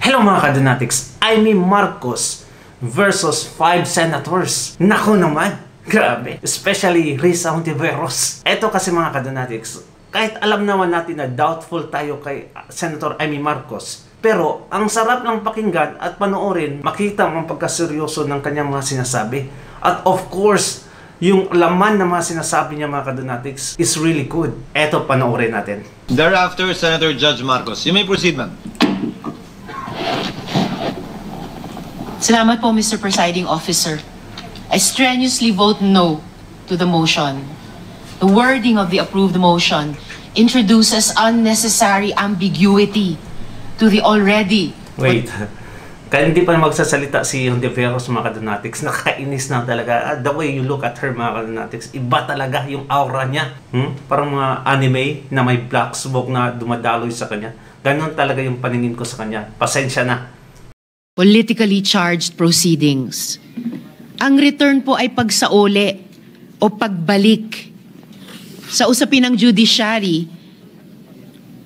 Hello mga Kadonatics, Amy Marcos versus 5 senators. Naku naman, grabe. Especially Risa Hontiveros. Eto kasi mga Kadonatics, kahit alam naman natin na doubtful tayo kay Senator Amy Marcos, pero ang sarap ng pakinggan at panoorin, makita ang pagkaseryoso ng kanyang mga sinasabi. At of course, yung laman ng mga sinasabi niya mga Kadonatics is really good. Eto, panoorin natin. Thereafter, Senator Judge Marcos. You may proceed, ma'am. Salamat po, Mr. Presiding Officer. I strenuously vote no to the motion. The wording of the approved motion introduces unnecessary ambiguity to the already... Wait. Kaya hindi pa magsasalita si Hontiveros mga Kadonatics, nakainis na talaga. The way you look at her mga Kadonatics, iba talaga yung aura niya. Parang mga anime na may black smoke na dumadaloy sa kanya. Ganon talaga yung paningin ko sa kanya. Pasensya na. Politically charged proceedings. Ang return po ay pagsauli o pagbalik. Sa usapin ng judiciary,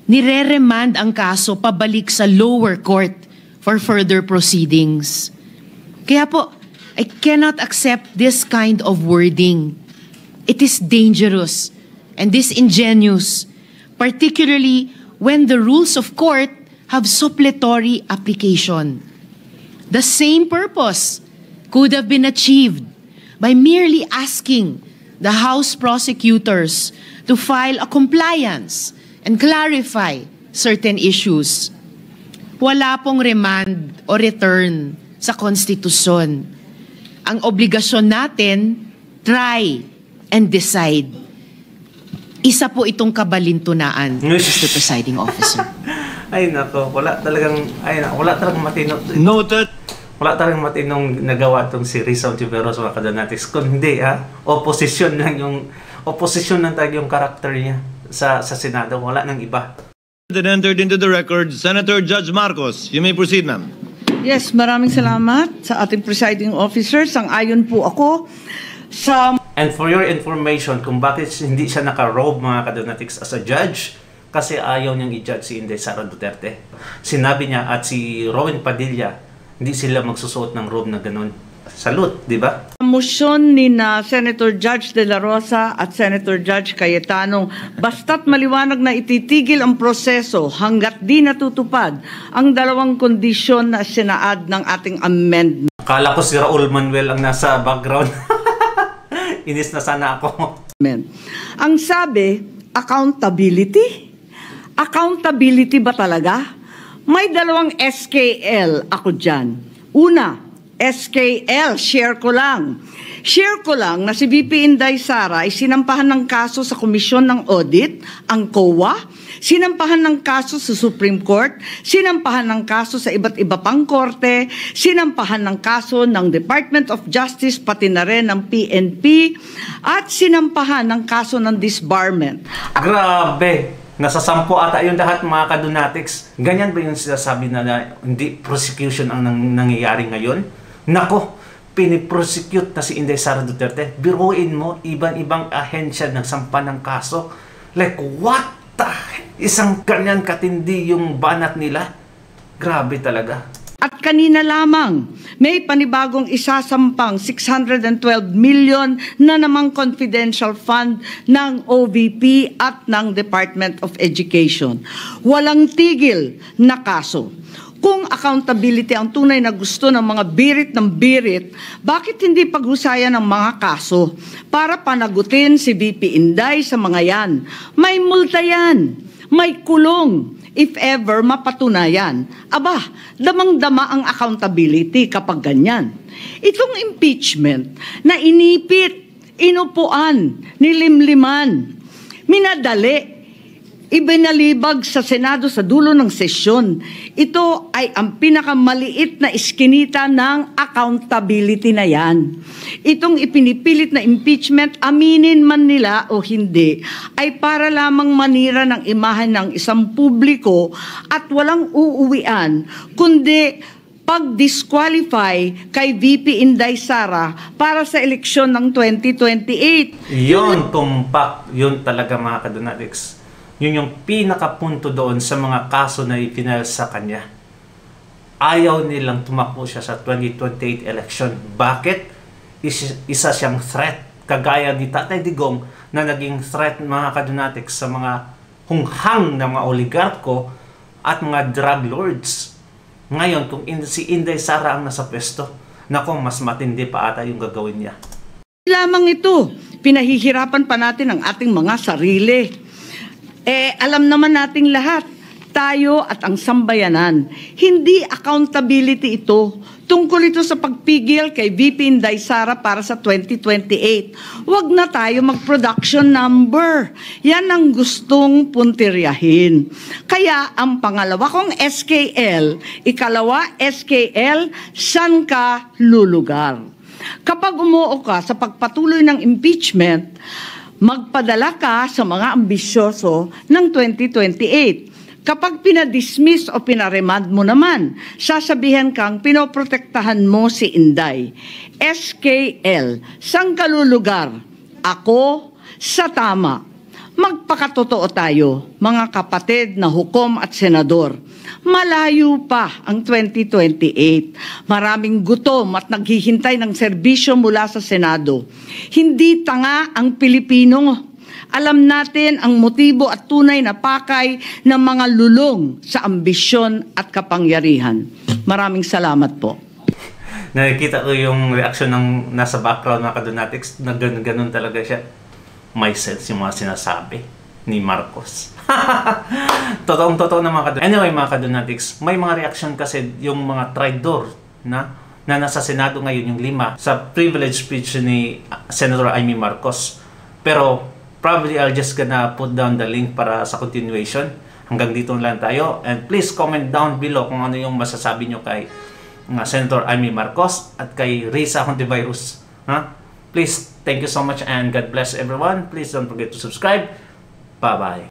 nire-remand ang kaso pabalik sa lower court for further proceedings. Kaya po, I cannot accept this kind of wording. It is dangerous and disingenuous, particularly when the rules of court have suppletory application. The same purpose could have been achieved by merely asking the House prosecutors to file a compliance and clarify certain issues. Wala pong remand o return sa konstitusyon. Ang obligasyon natin, try and decide. Isa po itong kabalintunaan, Mr. Presiding Officer. Ay nako, wala talagang matino. Noted. Wala talagang matinong nagawa itong si Risa Hontiveros mga Kadonatics. Kundi opposition lang talaga yung karakter niya sa Senado. Wala nang iba. That entered into the record, Senator Judge Marcos. You may proceed, ma'am. Yes, maraming salamat sa ating presiding officer. Sang-ayon po ako sa... And for your information, kung bakit hindi siya naka-robe mga Kadonatics as a judge, kasi ayaw niyang i-judge si Inday Sara Duterte. Sinabi niya at si Rowan Padilla, hindi sila magsusuot ng robe na ganun. Salute, di ba? Motion ni Senator Judge De La Rosa at Senator Judge Cayetano, basta't maliwanag na ititigil ang proseso hanggat di natutupad ang dalawang kondisyon na sinaad ng ating amendment. Akala ko si Raul Manuel ang nasa background. Inis na sana ako. Ang sabi, accountability? Accountability ba talaga? May dalawang SKL ako dyan. Una, SKL, share ko lang. Share ko lang na si VP Inday Sara ay sinampahan ng kaso sa Komisyon ng Audit, ang COA, sinampahan ng kaso sa Supreme Court, sinampahan ng kaso sa iba't iba pang korte, sinampahan ng kaso ng Department of Justice, pati na rin ng PNP, at sinampahan ng kaso ng disbarment. Grabe! Nasa 10 ata yung lahat mga Kadonatics. Ganyan ba yung sinasabi na hindi prosecution ang nangyayari ngayon? Nako, piniprosecute na si Inday Sara Duterte. Biruin mo, ibang ahensya nagsampa ng kaso. Like, what the? Isang ganyan katindi yung banat nila? Grabe talaga. At kanina lamang, may panibagong isasampang 612 million na namang confidential fund ng OVP at ng Department of Education. Walang tigil na kaso. Kung accountability ang tunay na gusto ng mga birit ng birit, bakit hindi paghusayan ng mga kaso para panagutin si VP Inday sa mga yan? May multa yan, may kulong. If ever mapatunayan, aba, damang-dama ang accountability kapag ganyan. Itong impeachment na inipit, inupuan, nilimliman, minadali, ibinalibag sa Senado sa dulo ng sesyon. Ito ay ang pinakamaliit na iskinita ng accountability na yan. Itong ipinipilit na impeachment, aminin man nila o hindi, ay para lamang manira ng imahen ng isang publiko at walang uuwian, kundi pag-disqualify kay VP Inday Sara para sa eleksyon ng 2028. Yun, tumpak. Yun talaga mga Kadonatics. Yun yung pinakapunto doon sa mga kaso na ipinal sa kanya. ayaw nilang tumakbo siya sa 2028 election. Bakit? Isa siyang threat. Kagaya ni Tatay Digong na naging threat mga kadunatics sa mga hunghang na mga oligarko at mga drug lords. Ngayon, kung si Inday Sara ang nasa pwesto, nako, mas matindi pa ata yung gagawin niya. Lamang ito, pinahihirapan pa natin ang ating mga sarili. Alam naman nating lahat, tayo at ang sambayanan, hindi accountability ito. Tungkol ito sa pagpigil kay VP Inday Sara para sa 2028. Huwag na tayo mag-production number. Yan ang gustong puntiryahin. Kaya ang pangalawa kong SKL, ikalawa SKL, saan ka lulugar? Kapag umuo ka sa pagpatuloy ng impeachment, magpadala ka sa mga ambisyoso ng 2028. Kapag pinadismiss o pinaremand mo naman, sasabihan kang pinoprotektahan mo si Inday. SKL, saan ka lulugar? Ako sa tama. Magpakatotoo tayo, mga kapatid na hukom at senador. Malayo pa ang 2028. Maraming gutom at naghihintay ng serbisyo mula sa Senado. Hindi tanga ang Pilipino. Alam natin ang motibo at tunay na pakay ng mga lulong sa ambisyon at kapangyarihan. Maraming salamat po. Nakikita ko yung reaksyon ng nasa background mga kadunatics na ganun talaga siya. May sense yung mga sinasabi ni Marcos. Totoong-totoo na mga kadunatics. Anyway mga kadunatics, may mga reaksyon kasi yung mga traidor na nasa Senado ngayon, yung 5, sa privilege speech ni Senator Amy Marcos. Pero probably I'll just gonna put down the link para sa continuation. Hanggang dito lang tayo. And please comment down below kung ano yung masasabi nyo kay Senator Amy Marcos at kay Risa Hontiveros. Please, thank you so much and God bless everyone. Please don't forget to subscribe. Bye-bye.